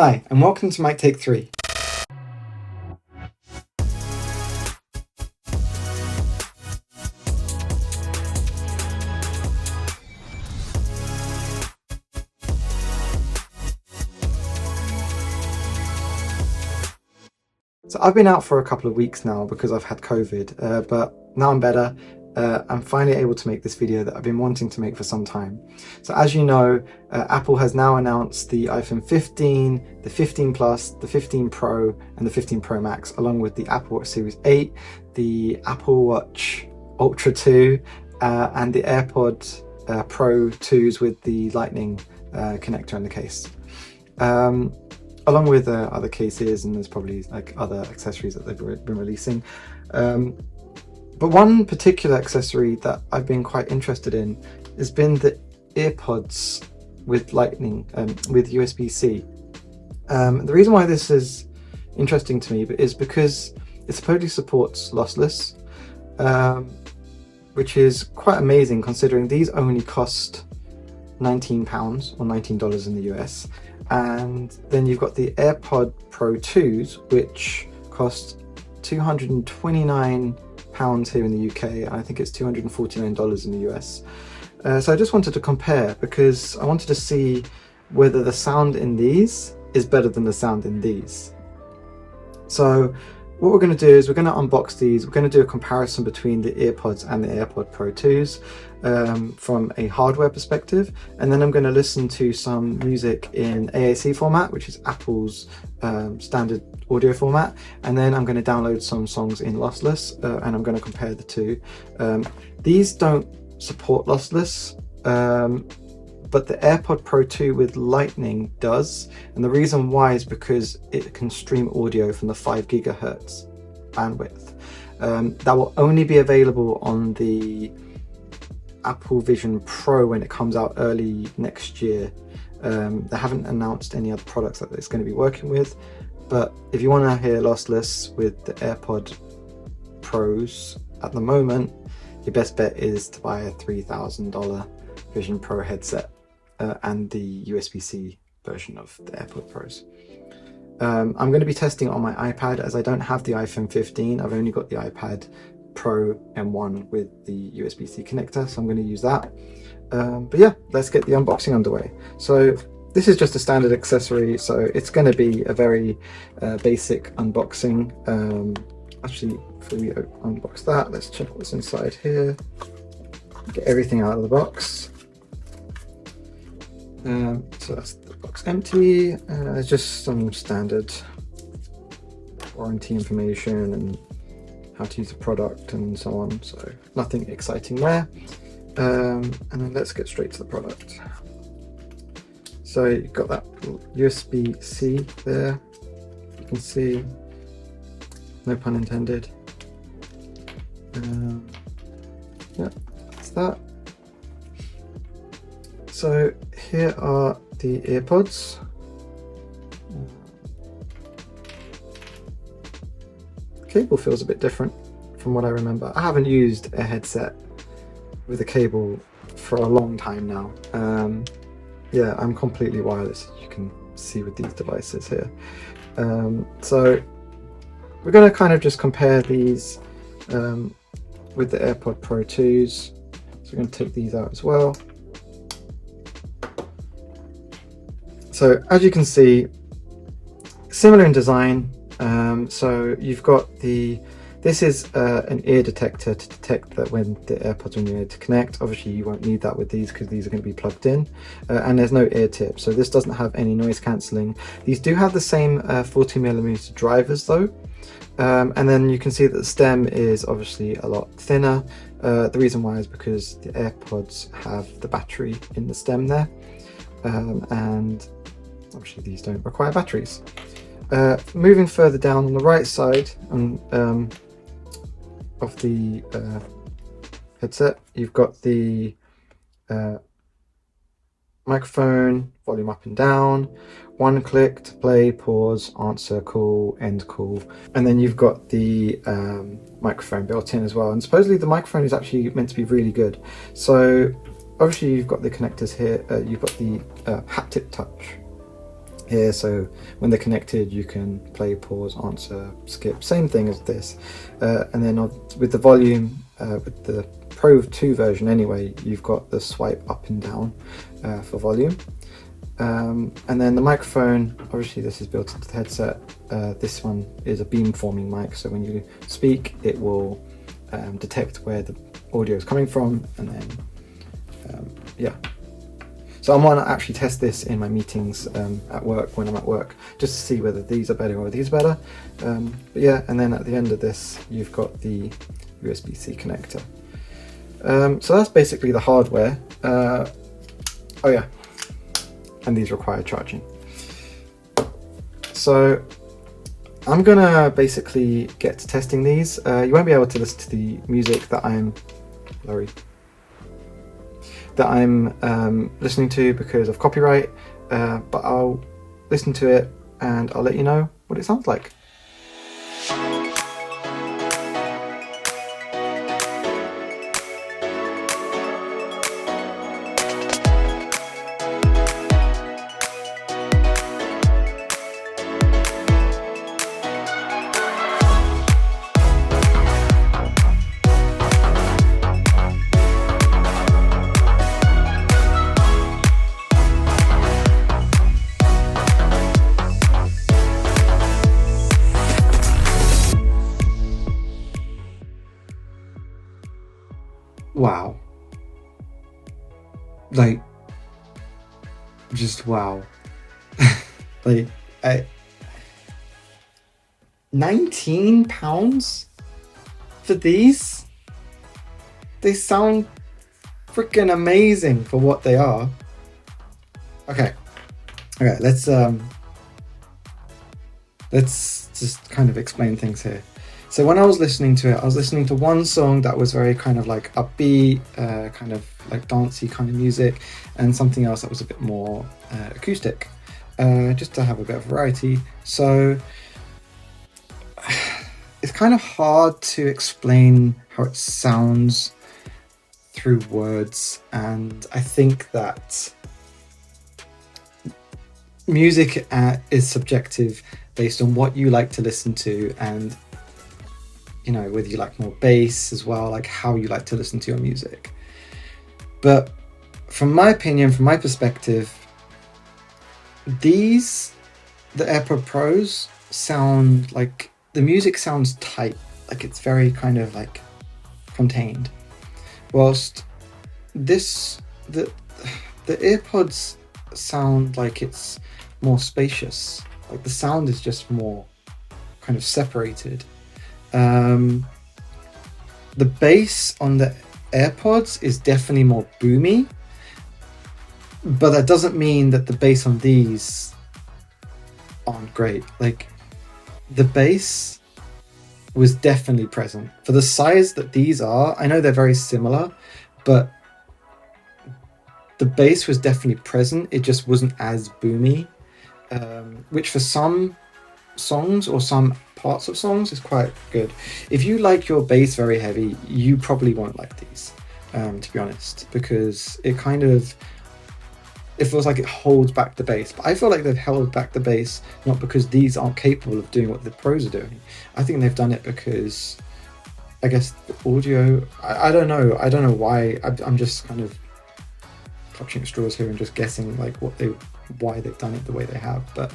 Hi, and welcome to Mic Take 3. So I've been out for a couple of weeks now because I've had COVID, but now I'm better. I'm finally able to make this video that I've been wanting to make for some time. So as you know, Apple has now announced the iPhone 15, the 15 Plus, the 15 Pro, and the 15 Pro Max, along with the Apple Watch Series 8, the Apple Watch Ultra 2, and the AirPod Pro 2s with the Lightning connector in the case. Along with other cases, and there's probably like other accessories that they've been releasing. But one particular accessory that I've been quite interested in has been the EarPods with Lightning, with USB-C. The reason why this is interesting to me is because it supposedly supports lossless, which is quite amazing considering these only cost £19 or $19 in the US. And then you've got the AirPod Pro 2s, which cost £229 here in the UK, and I think it's $249 in the US. So I just wanted to compare because I wanted to see whether the sound in these is better than the sound in these. So what we're going to do is we're going to unbox these. We're going to do a comparison between the EarPods and the AirPod Pro 2s from a hardware perspective, and then I'm going to listen to some music in AAC format, which is Apple's standard audio format, and then I'm going to download some songs in lossless, and I'm going to compare the two. These don't support lossless, but the AirPod Pro 2 with Lightning does, and the reason why is because it can stream audio from the 5 gigahertz bandwidth. That will only be available on the Apple Vision Pro when it comes out early next year. They haven't announced any other products that it's going to be working with, but if you want to hear lossless with the AirPod Pros at the moment, your best bet is to buy a $3,000 Vision Pro headset and the USB-C version of the AirPod Pros. I'm going to be testing it on my iPad as I don't have the iPhone 15. I've only got the iPad Pro M1 with the USB-C connector, so I'm going to use that. But yeah, let's get the unboxing underway. So this is just a standard accessory, so it's going to be a very basic unboxing. Actually, before we unbox that, let's check what's inside here. Get everything out of the box. So that's the box empty. Just some standard warranty information and how to use the product and so on, so nothing exciting there. And then let's get straight to the product. So you've got that USB-C there, you can see, no pun intended. Yeah, that's that. So here are the EarPods. Cable feels a bit different from what I remember. I haven't used a headset with a cable for a long time now. Yeah, I'm completely wireless, as you can see with these devices here. So we're going to kind of just compare these with the AirPod Pro 2s. So we're going to take these out as well. So as you can see, similar in design. So you've got this is an ear detector to detect that when the AirPods are in your ear to connect. Obviously you won't need that with these because these are going to be plugged in, and there's no ear tip, so this doesn't have any noise cancelling. These do have the same 40mm drivers though, and then you can see that the stem is obviously a lot thinner. The reason why is because the AirPods have the battery in the stem there, and obviously these don't require batteries. Moving further down on the right side of the headset, you've got the microphone, volume up and down, one click to play, pause, answer, call, end call, and then you've got the microphone built in as well. And supposedly the microphone is actually meant to be really good. So obviously you've got the connectors here, you've got the haptic touch here, so when they're connected you can play, pause, answer, skip, same thing as this. And then with the volume, with the Pro 2 version anyway, you've got the swipe up and down for volume. And then the microphone, obviously this is built into the headset. This one is a beamforming mic, so when you speak it will detect where the audio is coming from, and then yeah. So I want to actually test this in my meetings at work, when I'm at work, just to see whether these are better or these are better. But yeah, and then at the end of this, you've got the USB-C connector. So that's basically the hardware. Oh yeah, and these require charging. So I'm gonna basically get to testing these. You won't be able to listen to the music that I'm listening to because of copyright, but I'll listen to it and I'll let you know what it sounds like. Wow. Like, just wow. Like, £19 for these? They sound freaking amazing for what they are. Okay, let's just kind of explain things here. So when I was listening to it, I was listening to one song that was very kind of like upbeat, kind of like dancey kind of music, and something else that was a bit more acoustic, just to have a bit of variety. So it's kind of hard to explain how it sounds through words, and I think that music is subjective based on what you like to listen to, and you know, whether you like more bass as well, like how you like to listen to your music. But from my opinion, from my perspective, the AirPod Pros sound like, the music sounds tight, like it's very kind of like contained, whilst the AirPods sound like it's more spacious, like the sound is just more kind of separated. The bass on the AirPods is definitely more boomy, but that doesn't mean that the bass on these aren't great. Like, the bass was definitely present for the size that these are. I know they're very similar, but the bass was definitely present. It just wasn't as boomy, which for some songs or some parts of songs is quite good. If you like your bass very heavy, you probably won't like these, to be honest, because it feels like it holds back the bass. But I feel like they've held back the bass not because these aren't capable of doing what the Pros are doing. I think they've done it because, I guess, the audio, I don't know why. I'm just kind of clutching at straws here and just guessing like why they've done it the way they have. But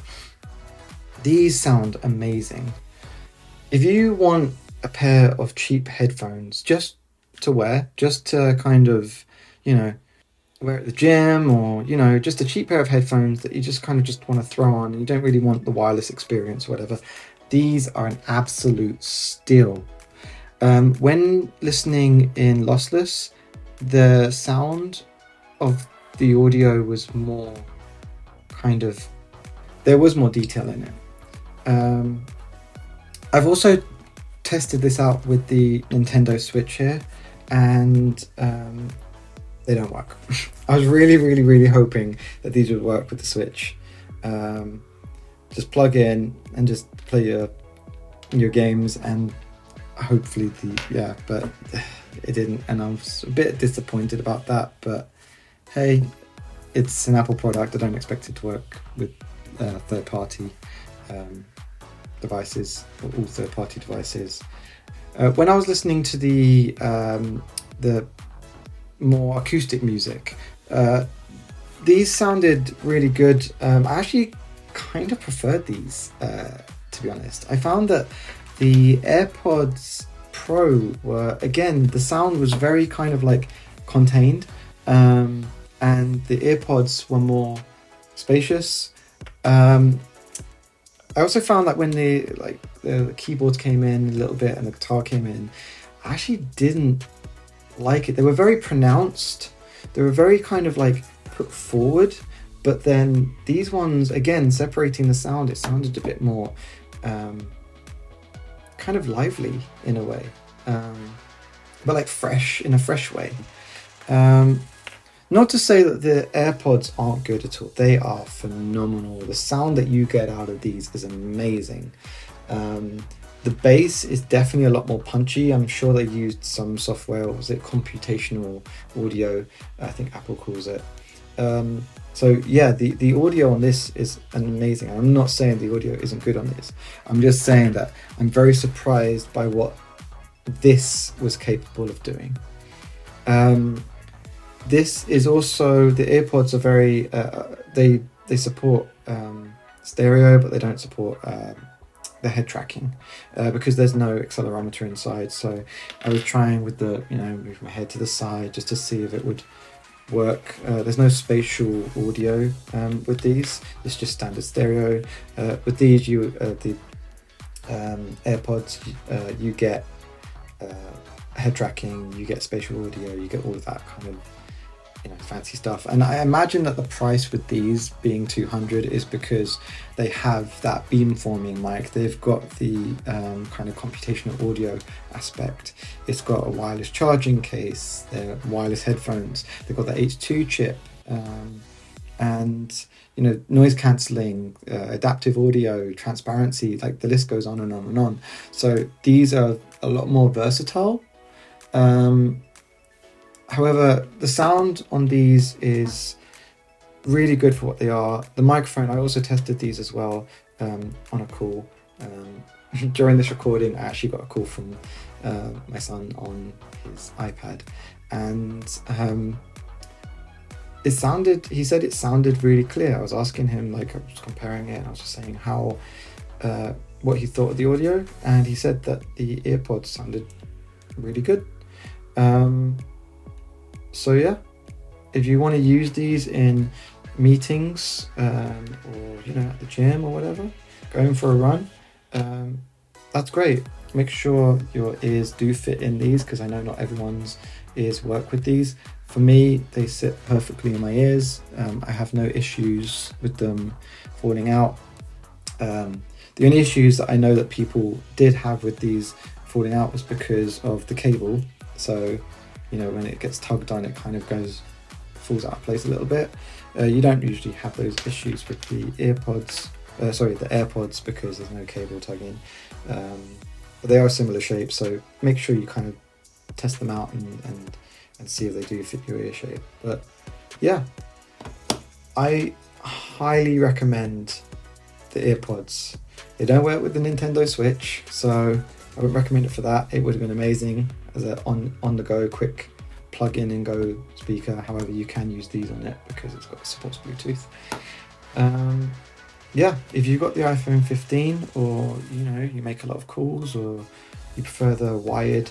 these sound amazing. If you want a pair of cheap headphones just to wear, just to kind of, you know, wear at the gym, or, you know, just a cheap pair of headphones that you just kind of just want to throw on and you don't really want the wireless experience or whatever, these are an absolute steal. When listening in lossless, the sound of the audio was more kind of, there was more detail in it. I've also tested this out with the Nintendo Switch here, and they don't work. I was really hoping that these would work with the Switch. Just plug in and just play your games, and hopefully but it didn't, and I was a bit disappointed about that. But hey, it's an Apple product. I don't expect it to work with third-party devices, or all third-party devices. When I was listening to the more acoustic music, these sounded really good. I actually kind of preferred these, to be honest. I found that the AirPods Pro were, again, the sound was very kind of like contained, and the AirPods were more spacious. I also found that when the keyboards came in a little bit and the guitar came in, I actually didn't like it. They were very pronounced. They were very kind of like put forward, but then these ones, again, separating the sound, it sounded a bit more kind of lively in a way, but like fresh, in a fresh way. Not to say that the AirPods aren't good at all. They are phenomenal. The sound that you get out of these is amazing. The bass is definitely a lot more punchy. I'm sure they used some software, or was it computational audio, I think Apple calls it. So yeah, the audio on this is amazing. I'm not saying the audio isn't good on this. I'm just saying that I'm very surprised by what this was capable of doing. This is also, the AirPods are very, they support stereo, but they don't support the head tracking because there's no accelerometer inside. So I was trying with the, move my head to the side just to see if it would work. There's no spatial audio with these. It's just standard stereo. With these, the AirPods, you get head tracking, you get spatial audio, you get all of that kind of fancy stuff. And I imagine that the price with these being $200 is because they have that beamforming mic. They've got the kind of computational audio aspect. It's got a wireless charging case, they're wireless headphones, they've got the H2 chip, and noise cancelling, adaptive audio, transparency, like the list goes on and on and on. So these are a lot more versatile. However, the sound on these is really good for what they are. The microphone, I also tested these as well on a call. During this recording, I actually got a call from my son on his iPad, and he said it sounded really clear. I was asking him, I was comparing it, and I was just saying what he thought of the audio, and he said that the AirPods sounded really good. So yeah, if you want to use these in meetings or at the gym or whatever, going for a run, that's great. Make sure your ears do fit in these, because I know not everyone's ears work with these. For me, they sit perfectly in my ears. I have no issues with them falling out. The only issues that I know that people did have with these falling out was because of the cable. So when it gets tugged on, it kind of falls out of place a little bit. You don't usually have those issues with the AirPods, the AirPods, because there's no cable tugging. But they are similar shapes, so make sure you kind of test them out and see if they do fit your ear shape. But yeah, I highly recommend the AirPods. They don't work with the Nintendo Switch, so I would recommend it for that. It would have been amazing as a on the go quick plug in and go speaker. However, you can use these on it because it supports Bluetooth. Yeah, if you've got the iPhone 15, or you make a lot of calls, or you prefer the wired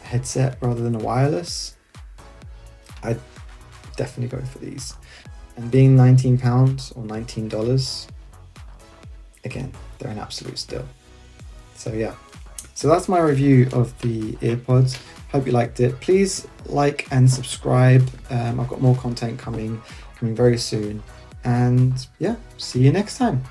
headset rather than a wireless, I'd definitely go for these. And being £19 or $19, again, they're an absolute steal. So yeah, so that's my review of the AirPods. Hope you liked it. Please like and subscribe. I've got more content coming very soon. And yeah, see you next time.